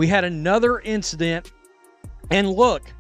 We had another incident, and look,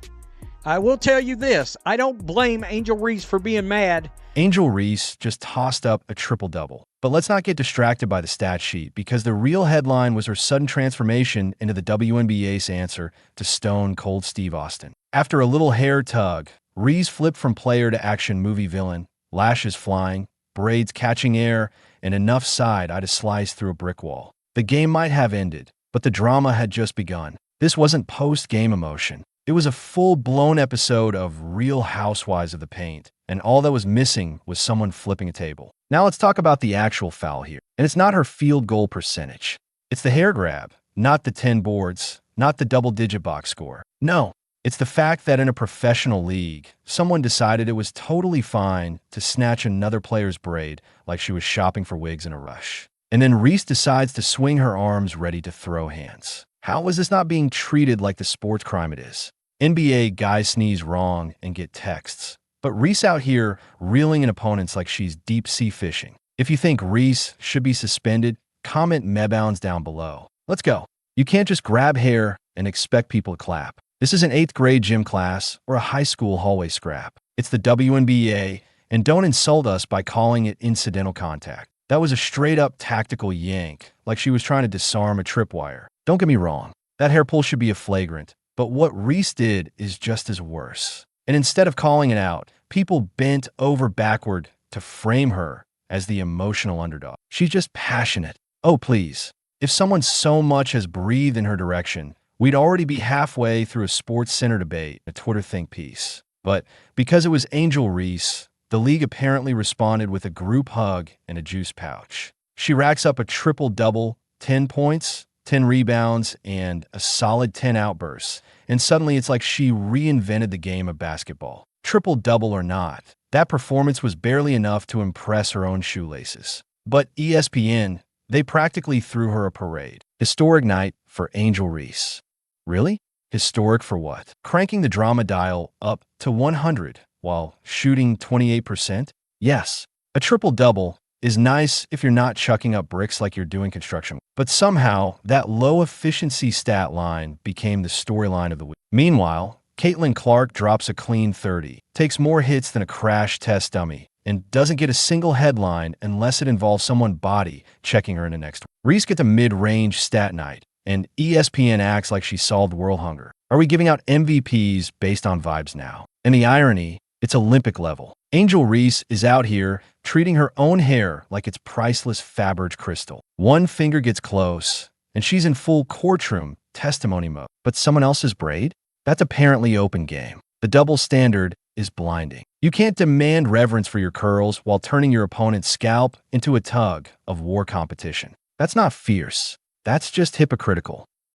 I will tell you this. I don't blame Angel Reese for being mad. Angel Reese just tossed up a triple-double. But let's not get distracted by the stat sheet, because the real headline was her sudden transformation into the WNBA's answer to Stone Cold Steve Austin. After a little hair tug, Reese flipped from player to action movie villain, lashes flying, braids catching air, and enough side-eye to slice through a brick wall. The game might have ended, but the drama had just begun. This wasn't post-game emotion. It was a full-blown episode of Real Housewives of the Paint, and all that was missing was someone flipping a table. Now let's talk about the actual foul here. And it's not her field goal percentage. It's the hair grab, not the 10 boards, not the double-digit box score. No, it's the fact that in a professional league, someone decided it was totally fine to snatch another player's braid like she was shopping for wigs in a rush. And then Reese decides to swing her arms ready to throw hands. How is this not being treated like the sports crime it is? NBA guys sneeze wrong and get texts. But Reese out here reeling in opponents like she's deep-sea fishing. If you think Reese should be suspended, comment Mebounds down below. Let's go. You can't just grab hair and expect people to clap. This is an 8th grade gym class or a high school hallway scrap. It's the WNBA, and don't insult us by calling it incidental contact. That was a straight-up tactical yank, like she was trying to disarm a tripwire. Don't get me wrong, that hair pull should be a flagrant, but what Reese did is just as worse. And instead of calling it out, people bent over backward to frame her as the emotional underdog. She's just passionate. Oh, please. If someone so much as breathed in her direction, we'd already be halfway through a Sports Center debate, a Twitter think piece. But because it was Angel Reese, the league apparently responded with a group hug and a juice pouch. She racks up a triple-double, 10 points, 10 rebounds, and a solid 10 outbursts. And suddenly it's like she reinvented the game of basketball. Triple-double or not, that performance was barely enough to impress her own shoelaces. But ESPN, they practically threw her a parade. Historic night for Angel Reese. Really? Historic for what? Cranking the drama dial up to 100 while shooting 28%? Yes, a triple-double is nice if you're not chucking up bricks like you're doing construction. But somehow, that low-efficiency stat line became the storyline of the week. Meanwhile, Caitlin Clark drops a clean 30, takes more hits than a crash test dummy, and doesn't get a single headline unless it involves someone body checking her in the next. Reese gets a mid-range stat night, and ESPN acts like she solved world hunger. Are we giving out MVPs based on vibes now? And the irony, it's Olympic level. Angel Reese is out here treating her own hair like it's priceless Faberge crystal. One finger gets close, and she's in full courtroom testimony mode. But someone else's braid? That's apparently open game. The double standard is blinding. You can't demand reverence for your curls while turning your opponent's scalp into a tug of war competition. That's not fierce. That's just hypocritical.